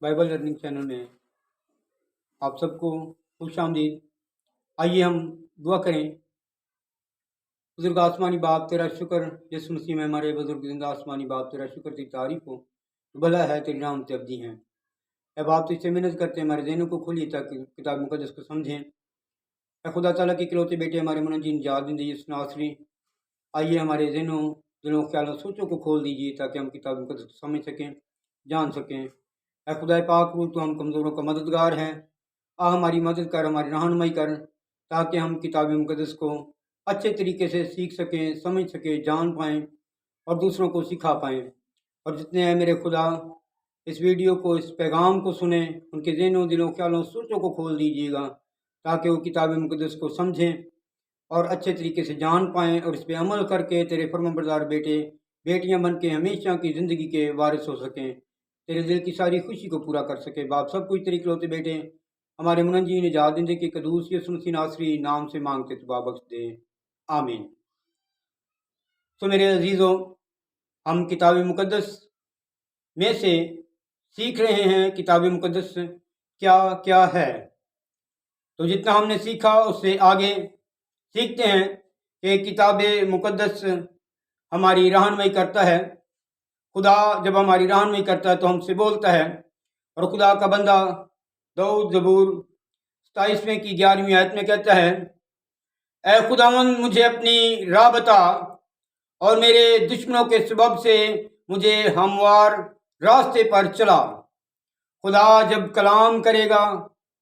Bible learning channel में आप सबको खुश आमदीद। आइए हम दुआ करें। बुजुर्ग आसमानी बाप तेरा शुक्र, यीशु मसीह में हमारे बुजुर्ग जिंदा आसमानी बाप तेरा शुक्र, तेरी तारीफ हो, तो भला है तेरी नाम ते अब्दी हैं। ए बाप तुझसे मिन्नत करते हैं हमारे ज़हनों को खोलिए ताकि किताब मुकद्दस को समझें। ए खुदा ताला के इकलौते बेटे हमारे मुनज्जिम निजात देंदे यीशु नासरी, आइए हमारे ज़हनों, दिलों, ख्यालों, सोचों को खोल दीजिए ताकि हम किताब मुकद्दस को समझ सकें, जान सकें। ए खुदा पाक रूह, तो हम कमज़ोरों का मददगार हैं, आ हमारी मदद कर, हमारी रहनुमाई कर, ताकि हम किताब मुकद्दस को अच्छे तरीके से सीख सकें, समझ सकें, जान पाएँ और दूसरों को सिखा पाएँ। और जितने हैं मेरे खुदा इस वीडियो को, इस पैगाम को सुने, उनके ज़हनों, दिलों, ख्यालों, सोचों को खोल दीजिएगा ताकि वो किताब मुकद्दस को समझें और अच्छे तरीके से जान पाएँ और इस पर अमल करके तेरे फर्माबरदार बेटे बेटियां बन के हमेशा की ज़िंदगी के वारिस हो सकें, तेरे दिल की सारी खुशी को पूरा कर सके। बाप सब कुछ तेरे इकलौते बेटे हमारे मुनज्जिम निजात देंदे के कदूस यीशु मसीह नासरी नाम से मांगते तो बख्श दे, आमीन। तो मेरे अजीज़ों, हम किताब मुकद्दस में से सीख रहे हैं किताब मुकद्दस क्या क्या है। तो जितना हमने सीखा उससे आगे सीखते हैं कि किताब मुकद्दस हमारी रहनुमाई करता है। खुदा जब हमारी रहनुमाई करता है तो हमसे बोलता है, और खुदा का बंदा दाऊद ज़बूर 27वें की 11वीं आयत में कहता है, ऐ खुदावंद मुझे अपनी राह बता और मेरे दुश्मनों के सबब से मुझे हमवार रास्ते पर चला। खुदा जब कलाम करेगा,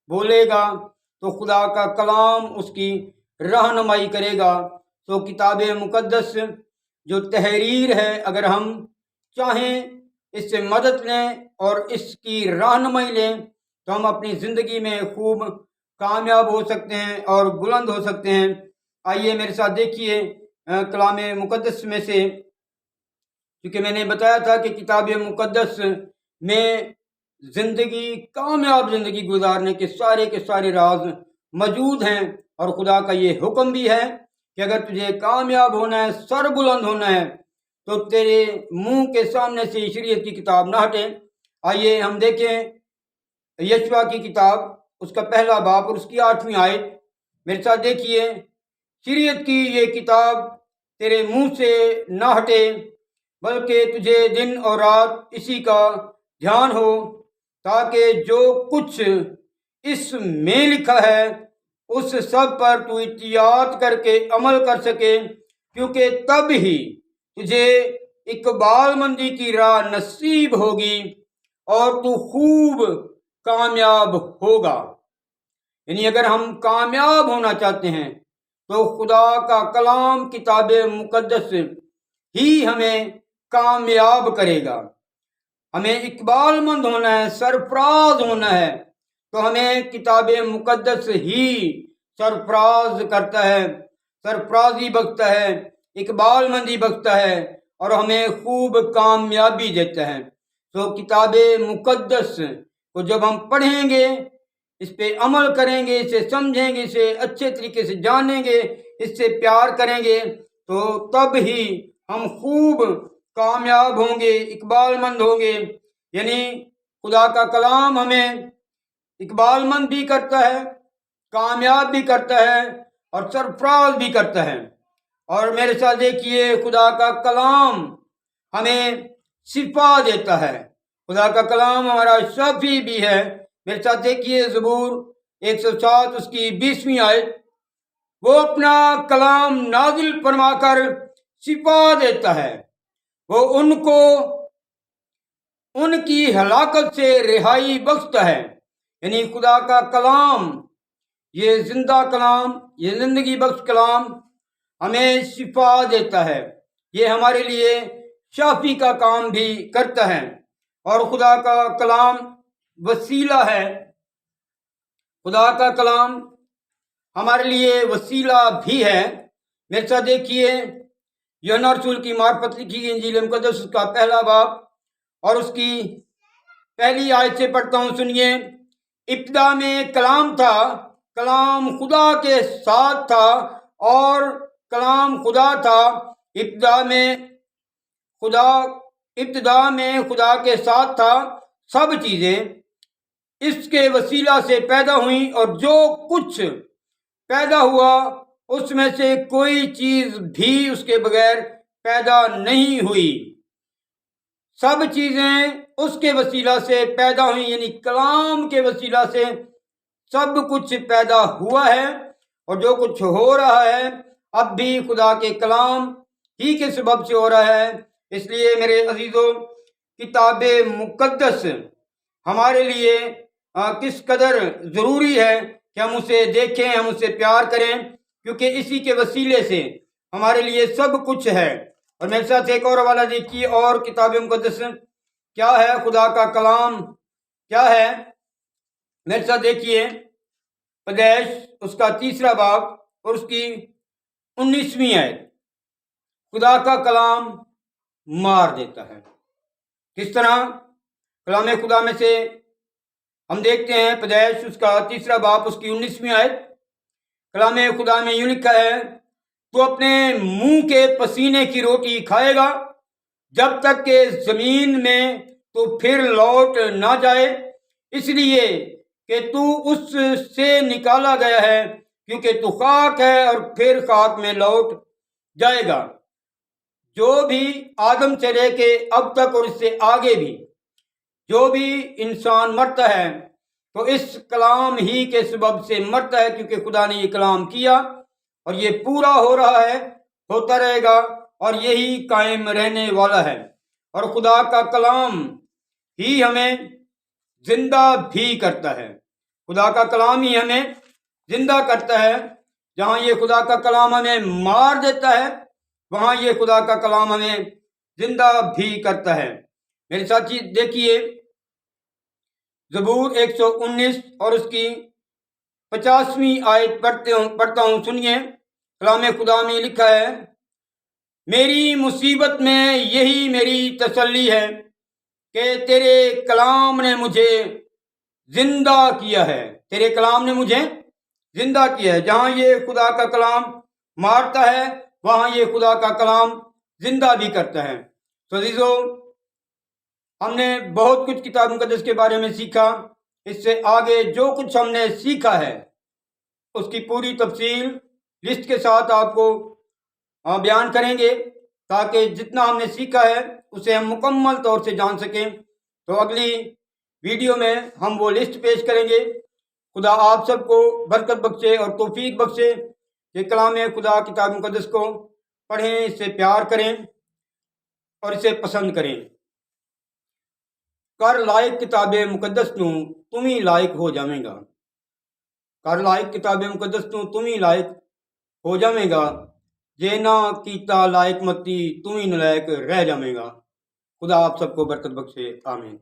बोलेगा, तो खुदा का कलाम उसकी रहनुमाई करेगा। तो किताब मुकद्दस जो तहरीर है, अगर हम चाहें इससे मदद लें और इसकी रहनुमाई लें तो हम अपनी ज़िंदगी में खूब कामयाब हो सकते हैं और बुलंद हो सकते हैं। आइए मेरे साथ देखिए कलाम मुकद्दस में से, क्योंकि मैंने बताया था कि किताब मुकद्दस में ज़िंदगी, कामयाब ज़िंदगी गुजारने के सारे राज मौजूद हैं। और खुदा का ये हुक्म भी है कि अगर तुझे कामयाब होना है, सर बुलंद होना है, तो तेरे मुंह के सामने से शरीयत की किताब ना हटे। आइए हम देखें यशवा की किताब, उसका पहला बाब और उसकी 8वीं आयत। मेरे साथ देखिए, शरीयत की ये किताब तेरे मुंह से ना हटे, बल्कि तुझे दिन और रात इसी का ध्यान हो, ताकि जो कुछ इसमें लिखा है उस सब पर तू इत्तियात करके अमल कर सके, क्योंकि तब ही तुझे इकबालमंदी की राह नसीब होगी और तू खूब कामयाब होगा। यानी अगर हम कामयाब होना चाहते हैं तो खुदा का कलाम किताब मुकद्दस ही हमें कामयाब करेगा। हमें इकबालमंद होना है, सरफराज होना है, तो हमें किताब मुकद्दस ही सरफराज करता है, सरफराजी बख्शता है, इकबालमंदी बख्शता है और हमें खूब कामयाबी देता है। तो किताब मुकद्दस को जब हम पढ़ेंगे, इस पे अमल करेंगे, इसे समझेंगे, इसे अच्छे तरीके से जानेंगे, इससे प्यार करेंगे, तो तब ही हम खूब कामयाब होंगे, इकबालमंद होंगे। यानी खुदा का कलाम हमें इकबालमंद भी करता है, कामयाब भी करता है और सरफराज भी करता है। और मेरे साथ देखिए, खुदा का कलाम हमें शिफा देता है। खुदा का कलाम हमारा शाफी भी है। मेरे साथ देखिए ज़बूर 107 उसकी 20वीं आयत, वो अपना कलाम नाजिल फरमाकर शिफा देता है, वो उनको उनकी हलाकत से रिहाई बख्शता है। यानी खुदा का कलाम, ये जिंदा कलाम, ये जिंदगी बख्श कलाम हमें शिफा देता है। ये हमारे लिए शाफी का काम भी करता है। और खुदा का कलाम वसीला है। खुदा का कलाम हमारे लिए वसीला भी है। मेरे साथ देखिए, यूहन्ना रसूल की मार्फत लिखी गई इंजील मुकद्दस उसका पहला बाब और उसकी पहली आयत से पढ़ता हूँ, सुनिए। इब्तिदा में कलाम था, कलाम खुदा के साथ था और कलाम खुदा था। इब्तिदा में खुदा के साथ था। सब चीज़ें اس کے وسیلہ سے پیدا ہوئیں، اور جو کچھ پیدا ہوا اس میں سے کوئی چیز بھی اس کے بغیر پیدا نہیں ہوئی۔ سب چیزیں اس کے وسیلہ سے پیدا ہوئیں، یعنی کلام کے وسیلہ سے سب کچھ پیدا ہوا ہے، اور جو کچھ ہو رہا ہے اب بھی خدا کے کلام ہی کے سبب سے ہو رہا ہے۔ اس لیے میرے عزیزو، کتاب مقدس ہمارے لیے کس قدر ضروری ہے کہ ہم اسے دیکھیں، ہم اسے پیار کریں، کیونکہ اسی کے وسیلے سے ہمارے لیے سب کچھ ہے۔ اور میرے ساتھ ایک اور حوالہ دیکھیے، اور کتاب مقدس کیا ہے، خدا کا کلام کیا ہے۔ میرے ساتھ دیکھیے پیدائش اس کا 3 باب اور اس کی 19ویں آیت۔ خدا کا کلام مار دیتا ہے۔ کس طرح؟ کلام خدا میں سے ہم دیکھتے ہیں پیدائش اس کا 3 باب اس کی 19ویں آیت۔ کلام خدا میں یوں لکھا ہے، تو اپنے منہ کے پسینے کی روٹی کھائے گا جب تک کہ زمین میں تو پھر لوٹ نہ جائے، اس لیے کہ تو اس سے نکالا گیا ہے، کیونکہ تو خاک ہے اور پھر خاک میں لوٹ جائے گا۔ جو بھی آدم سے لے کے اب تک اور اس سے آگے بھی جو بھی انسان مرتا ہے تو اس کلام ہی کے سبب سے مرتا ہے، کیونکہ خدا نے یہ کلام کیا اور یہ پورا ہو رہا ہے، ہوتا رہے گا اور یہی قائم رہنے والا ہے۔ اور خدا کا کلام ہی ہمیں زندہ بھی کرتا ہے، خدا کا کلام ہی ہمیں زندہ کرتا ہے۔ جہاں یہ خدا کا کلام ہمیں مار دیتا ہے، وہاں یہ خدا کا کلام ہمیں زندہ بھی کرتا ہے۔ میرے ساتھی دیکھیے زبور 119 اور اس کی 50ویں آیت پڑھتا ہوں، سنیے۔ کلام خدا میں لکھا ہے، میری مصیبت میں یہی میری تسلی ہے کہ تیرے کلام نے مجھے زندہ کیا ہے، تیرے کلام نے مجھے زندہ کیا ہے۔ جہاں یہ خدا کا کلام مارتا ہے وہاں یہ خدا کا کلام زندہ بھی کرتا ہے۔ تو عزیزو، ہم نے بہت کچھ کتاب مقدس کے بارے میں سیکھا۔ اس سے آگے جو کچھ ہم نے سیکھا ہے اس کی پوری تفصیل لسٹ کے ساتھ آپ کو بیان کریں گے، تاکہ جتنا ہم نے سیکھا ہے اسے ہم مکمل طور سے جان سکیں۔ تو اگلی ویڈیو میں ہم وہ لسٹ پیش کریں گے۔ خدا آپ سب کو برکت بخشے اور توفیق بخشے کہ کلام خدا کتاب مقدس کو پڑھیں، اس سے پیار کریں اور اسے پسند کریں۔ کر لائق کتاب مقدس نوں تم ہی لائق ہو جاویں گا، کر لائق کتاب مقدس نوں تم ہی لائق ہو جاویں گا، جے نہ کیتا لائق متی تم ہی نلائق رہ جاویں گا۔ خدا آپ سب کو برکت بخشے، آمین۔